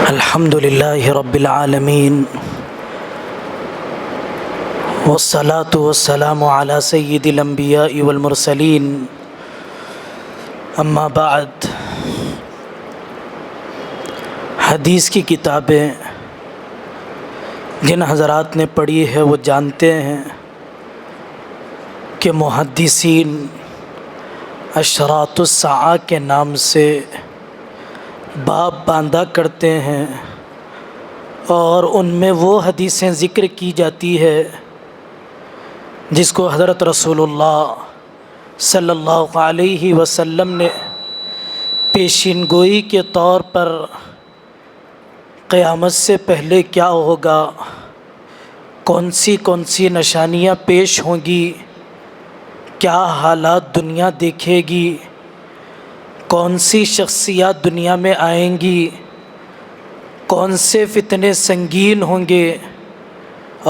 الحمد للہ رب العالمین والصلاة والسلام علی سید الانبیاء والمرسلین اما بعد۔ حدیث کی کتابیں جن حضرات نے پڑھی ہے وہ جانتے ہیں کہ محدثین اشراط الساعہ کے نام سے باب باندھا کرتے ہیں اور ان میں وہ حدیثیں ذکر کی جاتی ہے جس کو حضرت رسول اللہ صلی اللہ علیہ وسلم نے پیشین گوئی کے طور پر قیامت سے پہلے کیا ہوگا، کون سی نشانیاں پیش ہوں گی، کیا حالات دنیا دیکھے گی، کون سی شخصیات دنیا میں آئیں گی، کون سے فتنے سنگین ہوں گے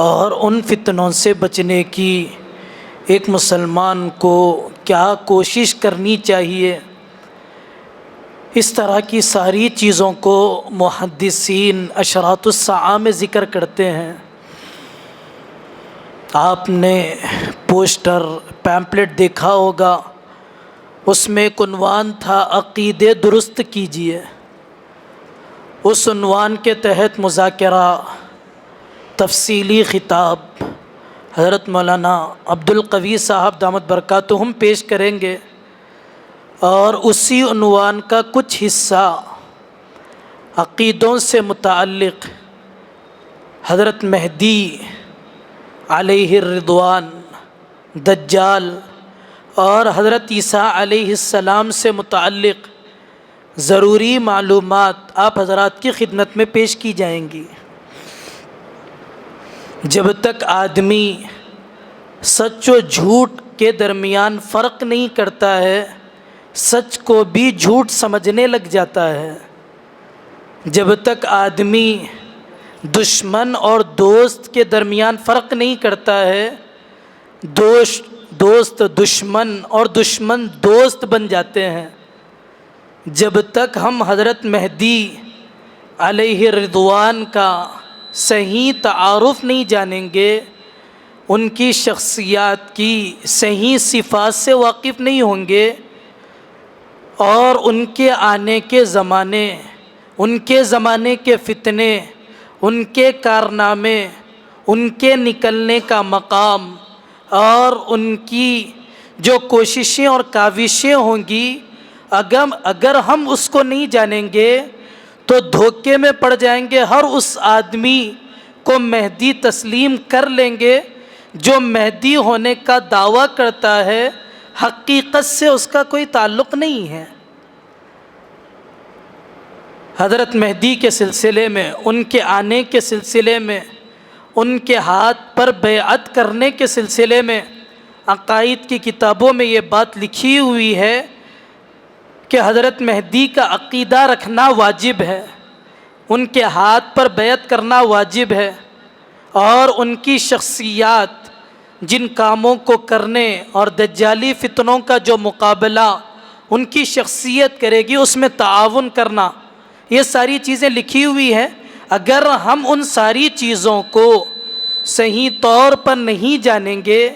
اور ان فتنوں سے بچنے کی ایک مسلمان کو کیا کوشش کرنی چاہیے، اس طرح کی ساری چیزوں کو محدثین اشراط الساعہ میں ذکر کرتے ہیں۔ آپ نے پوسٹر پیمپلیٹ دیکھا ہوگا، اس میں ایک عنوان تھا عقیدے درست کیجیے۔ اس عنوان کے تحت مذاکرہ تفصیلی خطاب حضرت مولانا عبدالقوی صاحب دامت برکاتہم پیش کریں گے، اور اسی عنوان کا کچھ حصہ عقیدوں سے متعلق حضرت مہدی علیہ الرضوان، دجال اور حضرت عیسیٰ علیہ السلام سے متعلق ضروری معلومات آپ حضرات کی خدمت میں پیش کی جائیں گی۔ جب تک آدمی سچ و جھوٹ کے درمیان فرق نہیں کرتا ہے، سچ کو بھی جھوٹ سمجھنے لگ جاتا ہے۔ جب تک آدمی دشمن اور دوست کے درمیان فرق نہیں کرتا ہے، دوست دشمن اور دشمن دوست بن جاتے ہیں۔ جب تک ہم حضرت مہدی علیہ الرضوان کا صحیح تعارف نہیں جانیں گے، ان کی شخصیات کی صحیح صفات سے واقف نہیں ہوں گے، اور ان کے آنے کے زمانے، ان کے زمانے کے فتنے، ان کے کارنامے، ان کے نکلنے کا مقام اور ان کی جو کوششیں اور کاوشیں ہوں گی، اگر ہم اس کو نہیں جانیں گے تو دھوکے میں پڑ جائیں گے۔ ہر اس آدمی کو مہدی تسلیم کر لیں گے جو مہدی ہونے کا دعویٰ کرتا ہے، حقیقت سے اس کا کوئی تعلق نہیں ہے۔ حضرت مہدی کے سلسلے میں، ان کے آنے کے سلسلے میں، ان کے ہاتھ پر بیعت کرنے کے سلسلے میں عقائد کی کتابوں میں یہ بات لکھی ہوئی ہے کہ حضرت مہدی کا عقیدہ رکھنا واجب ہے، ان کے ہاتھ پر بیعت کرنا واجب ہے، اور ان کی شخصیات جن کاموں کو کرنے اور دجالی فتنوں کا جو مقابلہ ان کی شخصیت کرے گی، اس میں تعاون کرنا، یہ ساری چیزیں لکھی ہوئی ہیں۔ اگر ہم ان ساری چیزوں کو صحیح طور پر نہیں جانیں گے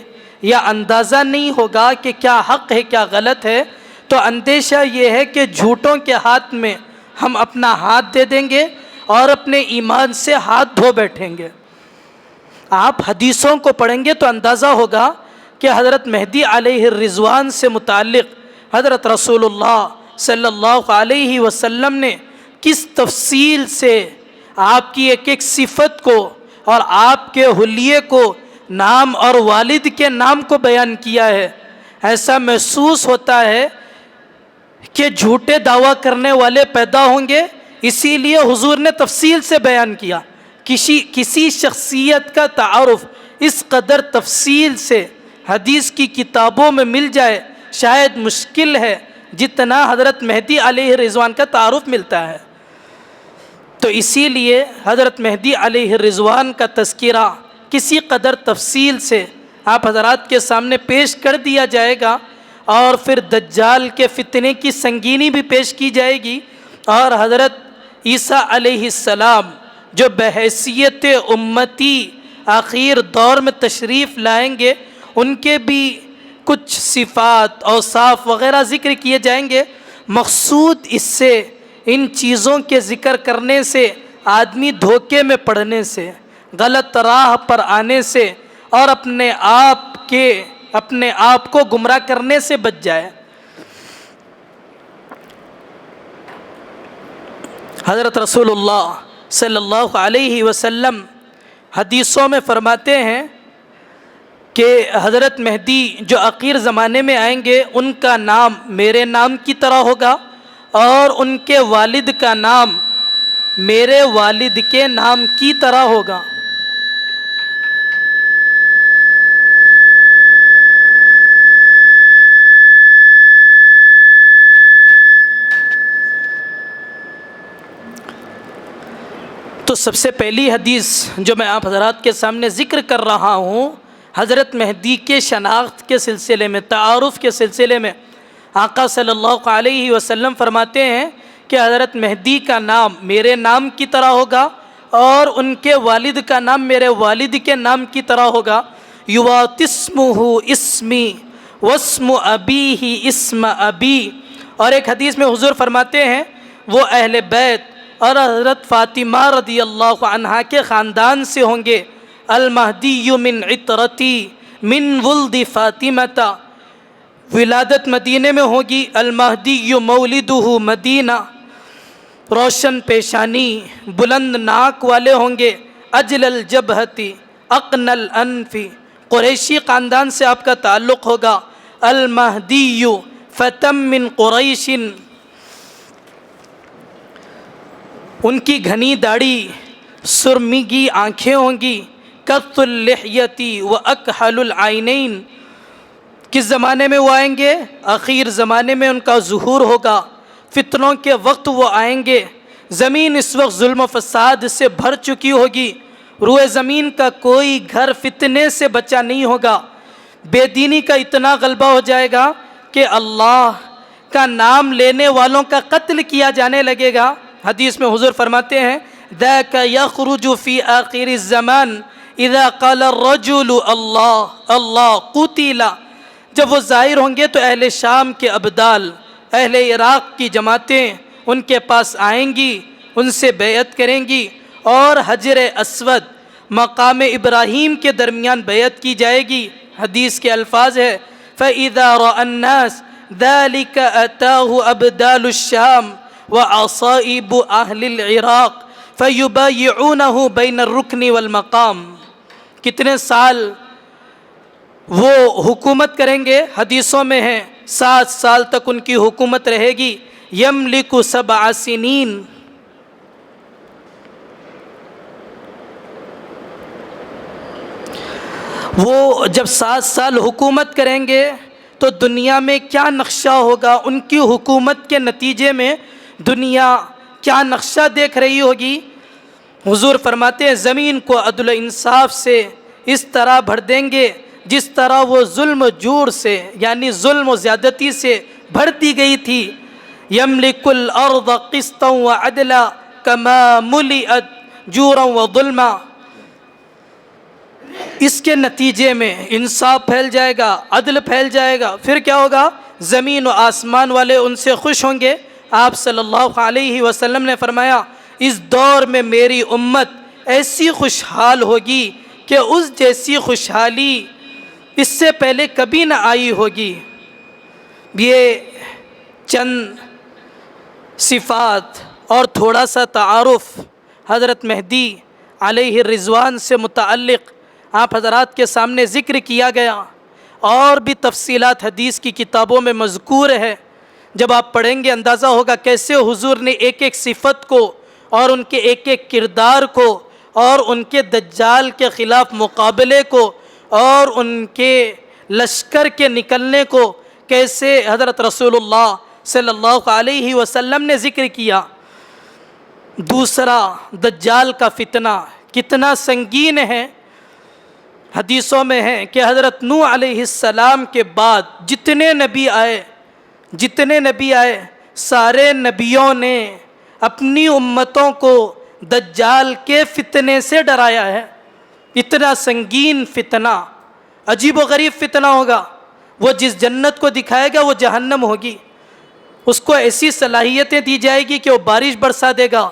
یا اندازہ نہیں ہوگا کہ کیا حق ہے کیا غلط ہے، تو اندیشہ یہ ہے کہ جھوٹوں کے ہاتھ میں ہم اپنا ہاتھ دے دیں گے اور اپنے ایمان سے ہاتھ دھو بیٹھیں گے۔ آپ حدیثوں کو پڑھیں گے تو اندازہ ہوگا کہ حضرت مہدی علیہ الرضوان سے متعلق حضرت رسول اللہ صلی اللہ علیہ وسلم نے کس تفصیل سے آپ کی ایک ایک صفت کو اور آپ کے حلیے کو، نام اور والد کے نام کو بیان کیا ہے۔ ایسا محسوس ہوتا ہے کہ جھوٹے دعویٰ کرنے والے پیدا ہوں گے، اسی لیے حضور نے تفصیل سے بیان کیا۔ کسی شخصیت کا تعارف اس قدر تفصیل سے حدیث کی کتابوں میں مل جائے شاید مشکل ہے جتنا حضرت مہدی علیہ الرضوان کا تعارف ملتا ہے۔ تو اسی لیے حضرت مہدی علیہ الرضوان کا تذکرہ کسی قدر تفصیل سے آپ حضرات کے سامنے پیش کر دیا جائے گا، اور پھر دجال کے فتنے کی سنگینی بھی پیش کی جائے گی، اور حضرت عیسیٰ علیہ السلام جو بحیثیت امتی آخر دور میں تشریف لائیں گے، ان کے بھی کچھ صفات اوصاف وغیرہ ذکر کیے جائیں گے۔ مقصود اس سے، ان چیزوں کے ذکر کرنے سے آدمی دھوکے میں پڑنے سے، غلط راہ پر آنے سے اور اپنے آپ کو گمراہ کرنے سے بچ جائے۔ حضرت رسول اللہ صلی اللہ علیہ وسلم حدیثوں میں فرماتے ہیں کہ حضرت مہدی جو آخر زمانے میں آئیں گے، ان کا نام میرے نام کی طرح ہوگا اور ان کے والد کا نام میرے والد کے نام کی طرح ہوگا۔ تو سب سے پہلی حدیث جو میں آپ حضرات کے سامنے ذکر کر رہا ہوں، حضرت مہدی کے شناخت کے سلسلے میں، تعارف کے سلسلے میں، آقا صلی اللہ علیہ وسلم فرماتے ہیں کہ حضرت مہدی کا نام میرے نام کی طرح ہوگا اور ان کے والد کا نام میرے والد کے نام کی طرح ہوگا۔ یواتسمہ اسمی واسم ابیہ اسم ابی۔ اور ایک حدیث میں حضور فرماتے ہیں وہ اہل بیت اور حضرت فاطمہ رضی اللہ عنہا کے خاندان سے ہوں گے۔ المہدی من عطرتی من ولد فاطمہ، ولادت مدینے میں ہوگی۔ المہدی مولدہ مدینہ، روشن پیشانی، بلند ناک والے ہوں گے۔ اجل الجبہتی اقن الانف، قریشی خاندان سے آپ کا تعلق ہوگا۔ المہدی فتم من قریش، ان کی گھنی داڑھی، سرمگی آنکھیں ہوں گی۔ کث اللحیتی و اکحل العینین، کس زمانے میں وہ آئیں گے؟ آخر زمانے میں ان کا ظہور ہوگا، فتنوں کے وقت وہ آئیں گے۔ زمین اس وقت ظلم و فساد سے بھر چکی ہوگی، روئے زمین کا کوئی گھر فتنے سے بچا نہیں ہوگا۔ بے دینی کا اتنا غلبہ ہو جائے گا کہ اللہ کا نام لینے والوں کا قتل کیا جانے لگے گا۔ حدیث میں حضور فرماتے ہیں ذاک یخرج فی آخر الزمان اذا قال الرجل اللہ اللہ قتل، جب وہ ظاہر ہوں گے تو اہل شام کے ابدال، اہل عراق کی جماعتیں ان کے پاس آئیں گی، ان سے بیعت کریں گی اور حجر اسود مقام ابراہیم کے درمیان بیعت کی جائے گی۔ حدیث کے الفاظ ہے فَإِذَا رَأَى النَّاسِ ذَلِكَ أَتَاهُ أَبْدَالُ الشَّامِ وَعَصَائِبُ أَهْلِ الْعِرَاقِ فَيُبَايِعُونَهُ بَيْنَ الرُّكْنِ وَالْمَقَامِ۔ کتنے سال وہ حکومت کریں گے؟ حدیثوں میں ہے 7 سال تک ان کی حکومت رہے گی۔ یملک 7 سنین، وہ جب 7 سال حکومت کریں گے تو دنیا میں کیا نقشہ ہوگا؟ ان کی حکومت کے نتیجے میں دنیا کیا نقشہ دیکھ رہی ہوگی؟ حضور فرماتے ہیں زمین کو عدل و انصاف سے اس طرح بھر دیں گے جس طرح وہ ظلم و جور سے، یعنی ظلم و زیادتی سے بھر دی گئی تھی۔ یملک الارض قسطا وعدلا کما ملئت جورا وظلما، اس کے نتیجے میں انصاف پھیل جائے گا، عدل پھیل جائے گا، پھر کیا ہوگا؟ زمین و آسمان والے ان سے خوش ہوں گے۔ آپ صلی اللہ علیہ وسلم نے فرمایا اس دور میں میری امت ایسی خوشحال ہوگی کہ اس جیسی خوشحالی اس سے پہلے کبھی نہ آئی ہوگی۔ یہ چند صفات اور تھوڑا سا تعارف حضرت مہدی علیہ الرضوان سے متعلق آپ حضرات کے سامنے ذکر کیا گیا، اور بھی تفصیلات حدیث کی کتابوں میں مذکور ہے۔ جب آپ پڑھیں گے اندازہ ہوگا کیسے حضور نے ایک ایک صفت کو اور ان کے ایک ایک کردار کو اور ان کے دجال کے خلاف مقابلے کو اور ان کے لشکر کے نکلنے کو کیسے حضرت رسول اللہ صلی اللہ علیہ وسلم نے ذکر کیا۔ دوسرا، دجال کا فتنہ کتنا سنگین ہے۔ حدیثوں میں ہے کہ حضرت نوح علیہ السلام کے بعد جتنے نبی آئے سارے نبیوں نے اپنی امتوں کو دجال کے فتنے سے ڈرایا ہے. اتنا سنگین فتنہ، عجیب و غریب فتنہ ہوگا. وہ جس جنت کو دکھائے گا وہ جہنم ہوگی. اس کو ایسی صلاحیتیں دی جائے گی کہ وہ بارش برسا دے گا،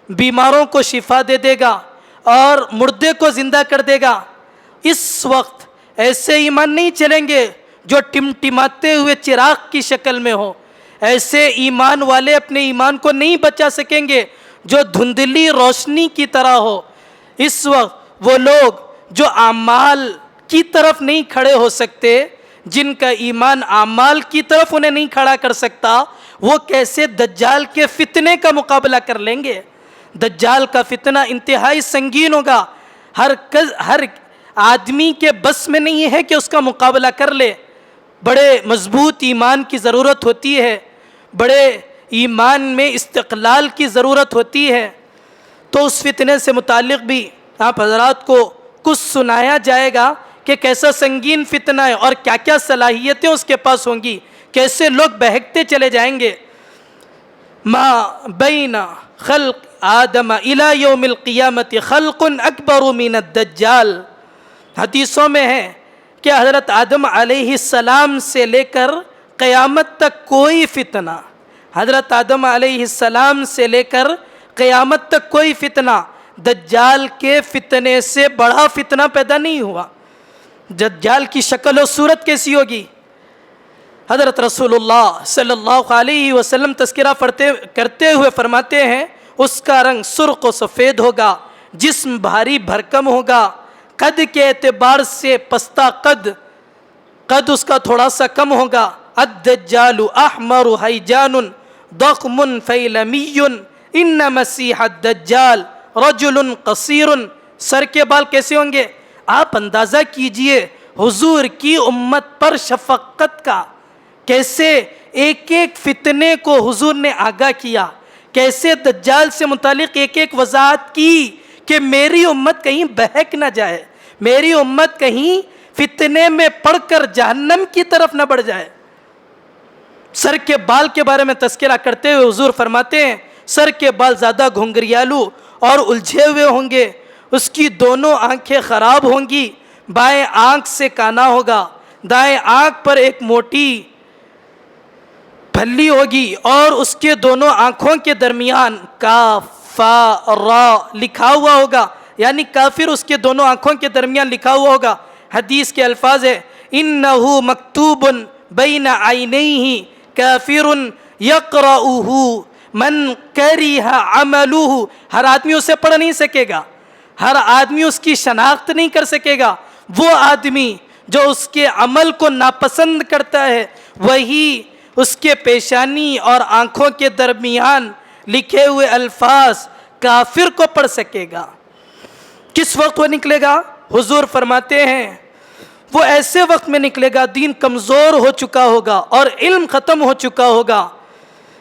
بیماروں کو شفا دے دے گا اور مردے کو زندہ کر دے گا. اس وقت ایسے ایمان نہیں چلیں گے جو ٹمٹماتے ہوئے چراغ کی شکل میں ہو. ایسے ایمان والے اپنے ایمان کو نہیں بچا سکیں گے جو دھندلی روشنی کی طرح ہو. اس وقت وہ لوگ جو اعمال کی طرف نہیں کھڑے ہو سکتے، جن کا ایمان اعمال کی طرف انہیں نہیں کھڑا کر سکتا، وہ کیسے دجال کے فتنے کا مقابلہ کر لیں گے؟ دجال کا فتنہ انتہائی سنگین ہوگا. ہر آدمی کے بس میں نہیں ہے کہ اس کا مقابلہ کر لے. بڑے مضبوط ایمان کی ضرورت ہوتی ہے، بڑے ایمان میں استقلال کی ضرورت ہوتی ہے. تو اس فتنے سے متعلق بھی آپ حضرات کو کچھ سنایا جائے گا کہ کیسا سنگین فتنہ ہے اور کیا کیا صلاحیتیں اس کے پاس ہوں گی، کیسے لوگ بہکتے چلے جائیں گے. ما بین خلق آدم الی یوم القیامت خلق اکبر من الدجال. حدیثوں میں ہے کہ حضرت آدم علیہ السلام سے لے کر قیامت تک کوئی فتنہ، حضرت آدم علیہ السلام سے لے کر قیامت تک کوئی فتنہ دجال کے فتنے سے بڑا فتنہ پیدا نہیں ہوا. دجال کی شکل و صورت کیسی ہوگی؟ حضرت رسول اللہ صلی اللہ علیہ وسلم تذکرہ کرتے ہوئے فرماتے ہیں اس کا رنگ سرخ و سفید ہوگا، جسم بھاری بھرکم ہوگا، قد کے اعتبار سے پستہ قد اس کا تھوڑا سا کم ہوگا. الدجال احمر حیجان ضخم فیلمی ان مسیح الدجال رجل قصیر. سر کے بال کیسے ہوں گے؟ آپ اندازہ کیجئے حضور کی امت پر شفقت کا، کیسے ایک ایک فتنے کو حضور نے آگاہ کیا، کیسے دجال سے متعلق ایک ایک وضاحت کی کہ میری امت کہیں بہک نہ جائے، میری امت کہیں فتنے میں پڑ کر جہنم کی طرف نہ بڑھ جائے. سر کے بال کے بارے میں تذکرہ کرتے ہوئے حضور فرماتے ہیں سر کے بال زیادہ گھنگریالو اور الجھے ہوئے ہوں گے، اس کی دونوں آنکھیں خراب ہوں گی، بائیں آنکھ سے کانا ہوگا، دائیں آنکھ پر ایک موٹی پھلی ہوگی اور اس کے دونوں آنکھوں کے درمیان کافر لکھا ہوا ہوگا، یعنی کافر اس کے دونوں آنکھوں کے درمیان لکھا ہوا ہوگا. حدیث کے الفاظ ہے انہ مکتوب بین عینیہ کافر یقرأہ من کرہ عملہ. ہر آدمی اسے پڑھ نہیں سکے گا، ہر آدمی اس کی شناخت نہیں کر سکے گا. وہ آدمی جو اس کے عمل کو ناپسند کرتا ہے وہی اس کے پیشانی اور آنکھوں کے درمیان لکھے ہوئے الفاظ کافر کو پڑھ سکے گا. کس وقت وہ نکلے گا؟ حضور فرماتے ہیں وہ ایسے وقت میں نکلے گا دین کمزور ہو چکا ہوگا اور علم ختم ہو چکا ہوگا.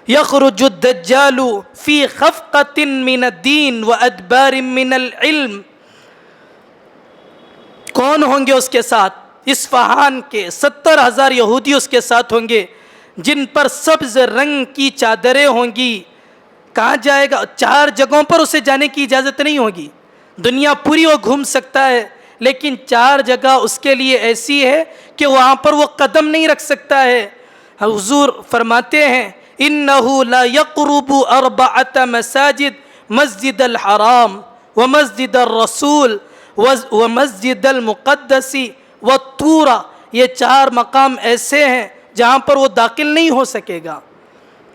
یخرج الدجال فی خفقۃ من الدین و ادبار من العلم. کون ہوں گے اس کے ساتھ؟ اصفہان کے 70,000 یہودی اس کے ساتھ ہوں گے جن پر سبز رنگ کی چادریں ہوں گی. کہاں جائے گا؟ 4 جگہوں پر اسے جانے کی اجازت نہیں ہوگی. دنیا پوری وہ گھوم سکتا ہے لیکن 4 جگہ اس کے لیے ایسی ہے کہ وہاں پر وہ قدم نہیں رکھ سکتا ہے. حضور فرماتے ہیں انہ لا یقرب 4 مساجد مسجد الحرام و مسجد الرسول و مسجد المقدس و طور. یہ 4 مقام ایسے ہیں جہاں پر وہ داخل نہیں ہو سکے گا.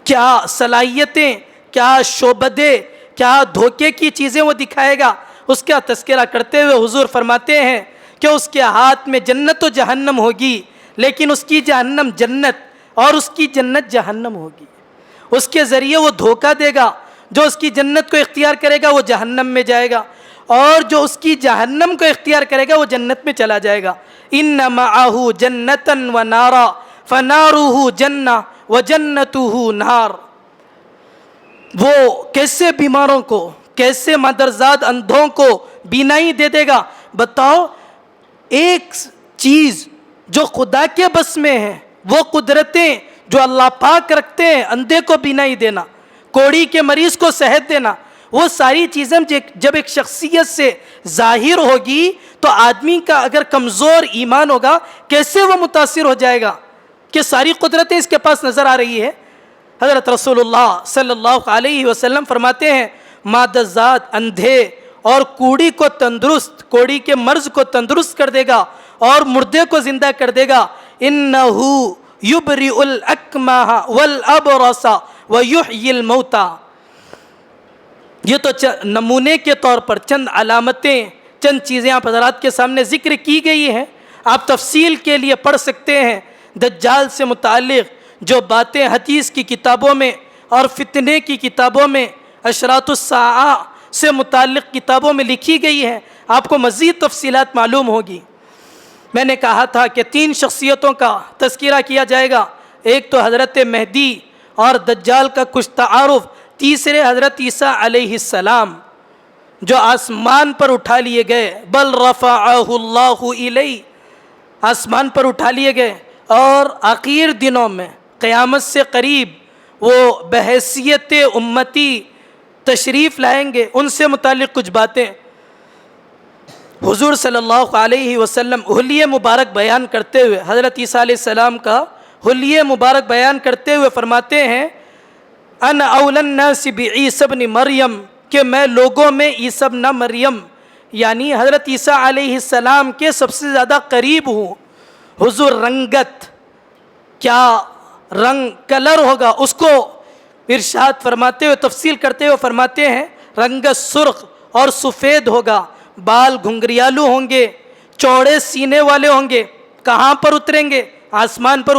کیا صلاحیتیں، کیا شعبدے، کیا دھوکے کی چیزیں وہ دکھائے گا، اس کا تذکرہ کرتے ہوئے حضور فرماتے ہیں کہ اس کے ہاتھ میں جنت و جہنم ہوگی لیکن اس کی جہنم جنت اور اس کی جنت جہنم ہوگی. اس کے ذریعے وہ دھوکہ دے گا، جو اس کی جنت کو اختیار کرے گا وہ جہنم میں جائے گا اور جو اس کی جہنم کو اختیار کرے گا وہ جنت میں چلا جائے گا. ان معہ جنتا و نارا فنارہ جنہ و جنتہ نار. وہ کیسے بیماروں کو، کیسے مادرزاد اندھوں کو بینائی دے دے گا. بتاؤ ایک چیز جو خدا کے بس میں ہے، وہ قدرتیں جو اللہ پاک رکھتے ہیں، اندھے کو بینائی دینا، کوڑی کے مریض کو صحت دینا، وہ ساری چیزیں جب ایک شخصیت سے ظاہر ہوگی تو آدمی کا اگر کمزور ایمان ہوگا کیسے وہ متاثر ہو جائے گا کہ ساری قدرتیں اس کے پاس نظر آ رہی ہے۔ حضرت رسول اللہ صلی اللہ علیہ وسلم فرماتے ہیں مادہ ذات اندھے اور کوڑی کو تندرست، کوڑی کے مرض کو تندرست کر دے گا اور مردے کو زندہ کر دے گا۔ انہو یبرئ الاکمہ والابرص ویحیی الموتى۔ یہ تو نمونے کے طور پر چند علامتیں، چند چیزیں آپ حضرات کے سامنے ذکر کی گئی ہیں، آپ تفصیل کے لیے پڑھ سکتے ہیں۔ دجال سے متعلق جو باتیں حدیث کی کتابوں میں اور فتنے کی کتابوں میں، اشراط الساعہ سے متعلق کتابوں میں لکھی گئی ہیں، آپ کو مزید تفصیلات معلوم ہوگی۔ میں نے کہا تھا کہ 3 شخصیتوں کا تذکرہ کیا جائے گا، ایک تو حضرت مہدی اور دجال کا کچھ تعارف، تیسرے حضرت عیسیٰ علیہ السلام جو آسمان پر اٹھا لیے گئے، بل رفعہ اللہ الیہ، آسمان پر اٹھا لیے گئے، اور آخر دنوں میں قیامت سے قریب وہ بحیثیت امتی تشریف لائیں گے، ان سے متعلق کچھ باتیں۔ حضور صلی اللہ علیہ وسلم حلیہ مبارک بیان کرتے ہوئے، حضرت عیسیٰ علیہ السلام کا حلیہ مبارک بیان کرتے ہوئے فرماتے ہیں انا اولی الناس بعیسی ابن مریم، کہ میں لوگوں میں عیسی ابن مریم یعنی حضرت عیسیٰ علیہ السلام کے سب سے زیادہ قریب ہوں۔ حضور رنگت، کیا رنگ کلر ہوگا اس کو ارشاد فرماتے ہوئے، تفصیل کرتے ہوئے فرماتے ہیں رنگت سرخ اور سفید ہوگا، بال گھنگریالو ہوں گے، چوڑے سینے والے ہوں گے۔ کہاں پر اتریں گے؟ آسمان پر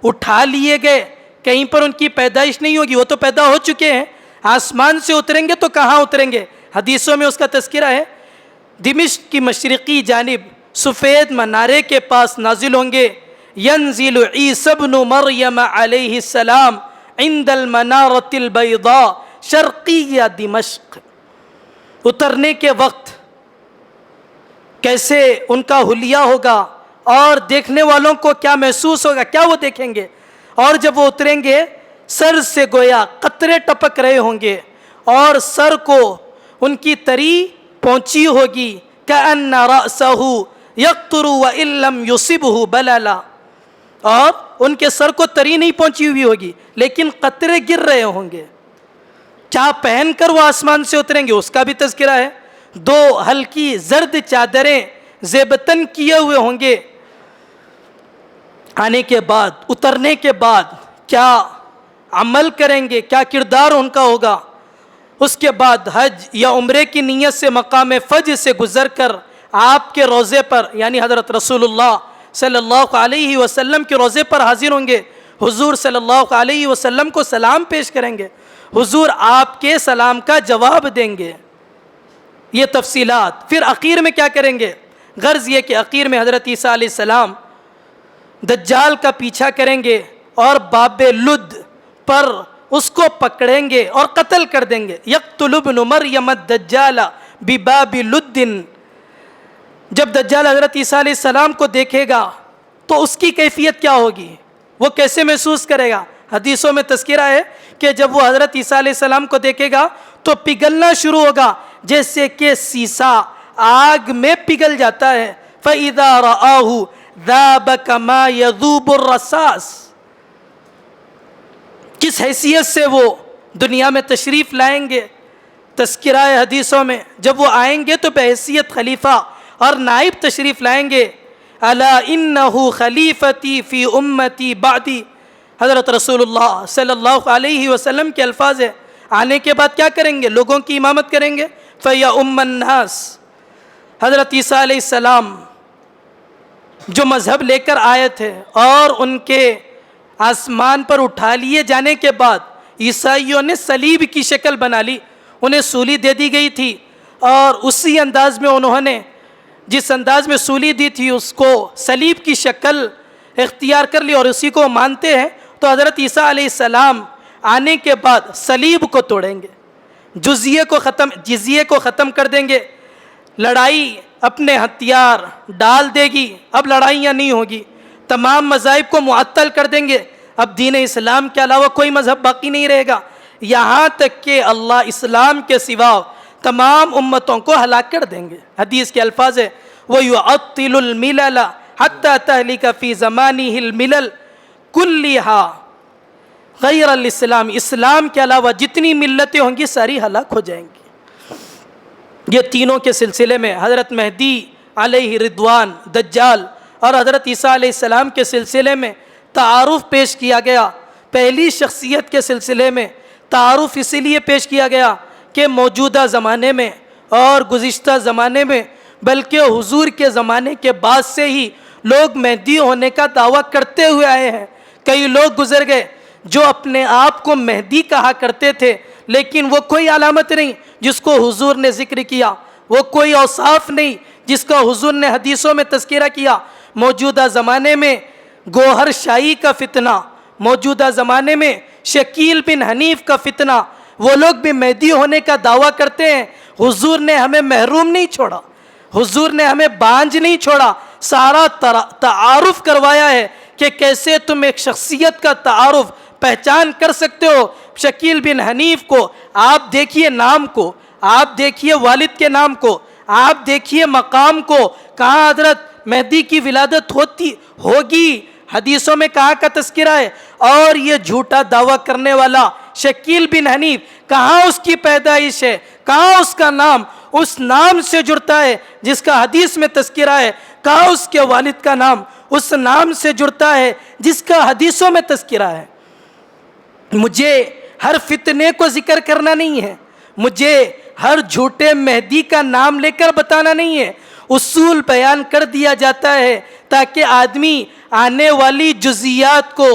اٹھا لیے گئے، کہیں پر ان کی پیدائش نہیں ہوگی، وہ تو پیدا ہو چکے ہیں۔ آسمان سے اتریں گے تو کہاں اتریں گے؟ حدیثوں میں اس کا تذکرہ ہے، دمشق کی مشرقی جانب سفید منارے کے پاس نازل ہوں گے۔ ینزل عیسی ابن مریم علیہ السلام عند المنارۃ البیضاء شرقیہ دمشق۔ اترنے کے وقت کیسے ان کا حلیہ ہوگا اور دیکھنے والوں کو کیا محسوس ہوگا، کیا وہ دیکھیں گے؟ اور جب وہ اتریں گے سر سے گویا قطرے ٹپک رہے ہوں گے اور سر کو ان کی تری پہنچی ہوگی، کأن رأسہ یقطر وإن لم یصبہ بللا، اور ان کے سر کو تری نہیں پہنچی ہوئی ہوگی لیکن قطرے گر رہے ہوں گے۔ کیا پہن کر وہ آسمان سے اتریں گے اس کا بھی تذکرہ ہے۔ 2 ہلکی زرد چادریں زیبتن کیے ہوئے ہوں گے۔ آنے کے بعد، اترنے کے بعد کیا عمل کریں گے، کیا کردار ان کا ہوگا؟ اس کے بعد حج یا عمرے کی نیت سے مقام فج سے گزر کر آپ کے روضے پر یعنی حضرت رسول اللہ صلی اللہ علیہ وسلم کے روضے پر حاضر ہوں گے۔ حضور صلی اللہ علیہ وسلم کو سلام پیش کریں گے، حضور آپ کے سلام کا جواب دیں گے۔ یہ تفصیلات۔ پھر اخیر میں کیا کریں گے؟ غرض یہ کہ اخیر میں حضرت عیسیٰ علیہ السلام دجال کا پیچھا کریں گے اور باب لد پر اس کو پکڑیں گے اور قتل کر دیں گے۔ یقتل ابن مریم الدجال بباب لد۔ جب دجال حضرت عیسیٰ علیہ السلام کو دیکھے گا تو اس کی کیفیت کیا ہوگی، وہ کیسے محسوس کرے گا؟ حدیثوں میں تذکرہ ہے کہ جب وہ حضرت عیسیٰ علیہ السلام کو دیکھے گا تو پگھلنا شروع ہوگا، جیسے کہ سیسا آگ میں پگھل جاتا ہے۔ فَإِذَا رَآهُ ذَابَ كَمَا يَذُوبُ الرَّصَاص۔ کس حیثیت سے وہ دنیا میں تشریف لائیں گے؟ تذکرہ ہے حدیثوں میں، جب وہ آئیں گے تو بحیثیت خلیفہ اور نائب تشریف لائیں گے۔ الا انہ خلیفتی فی امتی بعدی، حضرت رسول اللہ صلی اللہ علیہ وسلم کے الفاظ ہے۔ آنے کے بعد کیا کریں گے؟ لوگوں کی امامت کریں گے۔ فَيَأُمَّ النَّاسِ، حضرت عیسیٰ علیہ السلام جو مذہب لے کر آئے تھے اور ان کے آسمان پر اٹھا لیے جانے کے بعد عیسائیوں نے صلیب کی شکل بنا لی، انہیں سولی دے دی گئی تھی، اور اسی انداز میں انہوں نے جس انداز میں سولی دی تھی اس کو صلیب کی شکل اختیار کر لی اور اسی کو مانتے ہیں۔ تو حضرت عیسیٰ علیہ السلام آنے کے بعد صلیب کو توڑیں گے، جزیے کو ختم کر دیں گے، لڑائی اپنے ہتھیار ڈال دے گی، اب لڑائیاں نہیں ہوگی، تمام مذاہب کو معطل کر دیں گے، اب دین اسلام کے علاوہ کوئی مذہب باقی نہیں رہے گا۔ یہاں تک کہ اللہ اسلام کے سوا تمام امتوں کو ہلاک کر دیں گے۔ حدیث کے الفاظ ہے وَيُعَطِّلُ الْمِلَلَ حَتَّى تَهْلِكَ فِي زَمَانِهِ الْمِلَلْ كُلِّهَا غیر الاسلام، اسلام کے علاوہ جتنی ملتیں ہوں گی ساری ہلاک ہو جائیں گی۔ یہ تینوں کے سلسلے میں حضرت مہدی علیہ رضوان، دجال اور حضرت عیسیٰ علیہ السلام کے سلسلے میں تعارف پیش کیا گیا۔ پہلی شخصیت کے سلسلے میں تعارف اسی لیے پیش کیا گیا کہ موجودہ زمانے میں اور گزشتہ زمانے میں بلکہ حضور کے زمانے کے بعد سے ہی لوگ مہدی ہونے کا دعویٰ کرتے ہوئے آئے ہیں۔ کئی لوگ گزر گئے جو اپنے آپ کو مہدی کہا کرتے تھے، لیکن وہ کوئی علامت نہیں جس کو حضور نے ذکر کیا، وہ کوئی اوصاف نہیں جس کا حضور نے حدیثوں میں تذکرہ کیا۔ موجودہ زمانے میں گوہر شاہی کا فتنہ، موجودہ زمانے میں شکیل بن حنیف کا فتنہ، وہ لوگ بھی مہدی ہونے کا دعویٰ کرتے ہیں۔ حضور نے ہمیں محروم نہیں چھوڑا، حضور نے ہمیں بانجھ نہیں چھوڑا، سارا تعارف کروایا ہے کہ کیسے تم ایک شخصیت کا تعارف پہچان کر سکتے ہو۔ شکیل بن حنیف کو آپ دیکھیے، نام کو آپ دیکھیے، والد کے نام کو آپ دیکھیے، مقام کو، کہاں حضرت مہدی کی ولادت ہوگی، حدیثوں میں کہاں کا تذکرہ ہے، اور یہ جھوٹا دعویٰ کرنے والا شکیل بن حنیف کہاں اس کی پیدائش ہے، کہاں اس کا نام اس نام سے جڑتا ہے جس کا حدیث میں تذکرہ ہے، کہاں اس کے والد کا نام اس نام سے جڑتا ہے جس کا حدیثوں میں تذکرہ ہے۔ مجھے ہر فتنے کو ذکر کرنا نہیں ہے، مجھے ہر جھوٹے مہدی کا نام لے کر بتانا نہیں ہے، اصول بیان کر دیا جاتا ہے تاکہ آدمی آنے والی جزیات کو،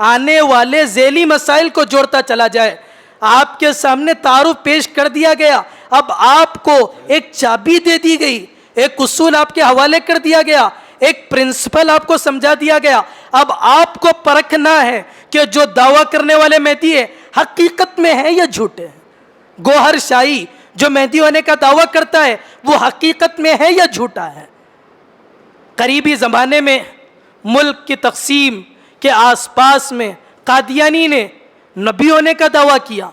آنے والے ذیلی مسائل کو جوڑتا چلا جائے۔ آپ کے سامنے تعارف پیش کر دیا گیا، اب آپ کو ایک چابی دے دی گئی، ایک اصول آپ کے حوالے کر دیا گیا، ایک پرنسپل آپ کو سمجھا دیا گیا۔ اب آپ کو پرکھنا ہے کہ جو دعویٰ کرنے والے مہدی ہے حقیقت میں ہے یا جھوٹے ہیں۔ گوہر شاہی جو مہدی ہونے کا دعویٰ کرتا ہے وہ حقیقت میں ہے یا جھوٹا ہے۔ قریبی زمانے میں ملک کی تقسیم کے آس پاس میں قادیانی نے نبی ہونے کا دعویٰ کیا،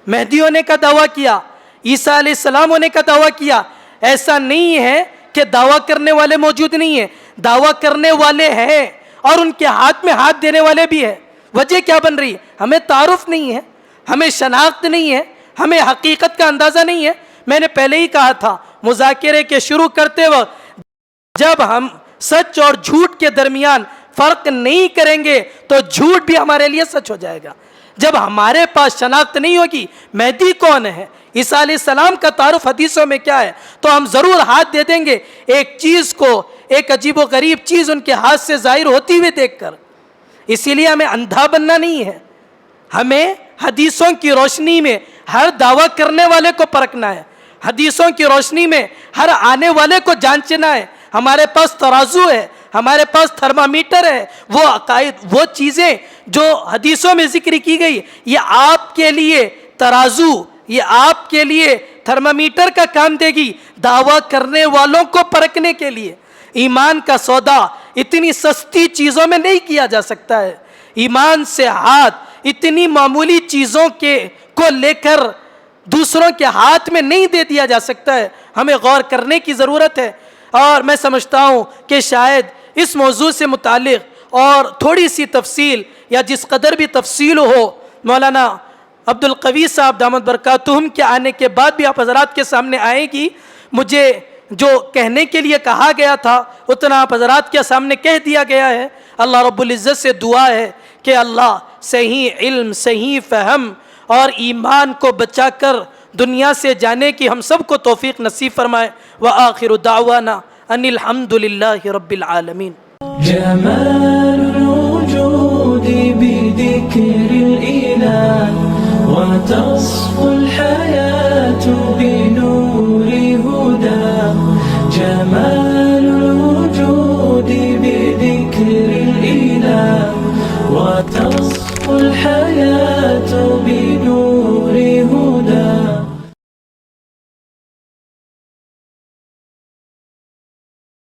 مہدی ہونے کا دعویٰ کیا، عیسیٰ علیہ السلام ہونے کا دعویٰ کیا۔ ایسا نہیں ہے کہ دعویٰ کرنے والے موجود نہیں ہیں، دعویٰ کرنے والے ہیں اور ان کے ہاتھ میں ہاتھ دینے والے بھی ہیں۔ وجہ کیا بن رہی ہے؟ ہمیں تعارف نہیں ہے، ہمیں شناخت نہیں ہے، ہمیں حقیقت کا اندازہ نہیں ہے۔ میں نے پہلے ہی کہا تھا مذاکرے کے شروع کرتے وقت جب ہم سچ اور جھوٹ کے درمیان فرق نہیں کریں گے تو جھوٹ بھی ہمارے لیے سچ ہو جائے گا۔ جب ہمارے پاس شناخت نہیں ہوگی مہدی کون ہے، عیسیٰ علیہ السلام کا تعارف حدیثوں میں کیا ہے، تو ہم ضرور ہاتھ دے دیں گے ایک چیز کو، ایک عجیب و غریب چیز ان کے ہاتھ سے ظاہر ہوتی ہوئی دیکھ کر۔ اسی لیے ہمیں اندھا بننا نہیں ہے، ہمیں حدیثوں کی روشنی میں ہر دعویٰ کرنے والے کو پرکھنا ہے، حدیثوں کی روشنی میں ہر آنے والے کو جانچنا ہے۔ ہمارے پاس ترازو ہے، ہمارے پاس تھرمامیٹر ہے، وہ عقائد، وہ چیزیں جو حدیثوں میں ذکر کی گئی، یہ آپ کے لیے ترازو، یہ آپ کے لیے تھرمامیٹر کا کام دے گی دعویٰ کرنے والوں کو پرکھنے کے لیے۔ ایمان کا سودا اتنی سستی چیزوں میں نہیں کیا جا سکتا ہے، ایمان سے ہاتھ اتنی معمولی چیزوں کو لے کر دوسروں کے ہاتھ میں نہیں دے دیا جا سکتا ہے۔ ہمیں غور کرنے کی ضرورت ہے، اور میں سمجھتا ہوں کہ شاید اس موضوع سے متعلق اور تھوڑی سی تفصیل یا جس قدر بھی تفصیل ہو، مولانا عبد القوی صاحب دامت برکاتہم کے آنے کے بعد بھی آپ حضرات کے سامنے آئے گی۔ مجھے جو کہنے کے لیے کہا گیا تھا اتنا آپ حضرات کے سامنے کہہ دیا گیا ہے۔ اللہ رب العزت سے دعا ہے کہ اللہ صحیح علم، صحیح فہم اور ایمان کو بچا کر دنیا سے جانے کی ہم سب کو توفیق نصیب فرمائے۔ وآخر دعوانا ان الحمد للہ رب العالمین۔ جمال الوجود بذكر الإله وتصفو الحياة بنور هداه جمال الوجود بذكر الإله وتصفو الحياة بنور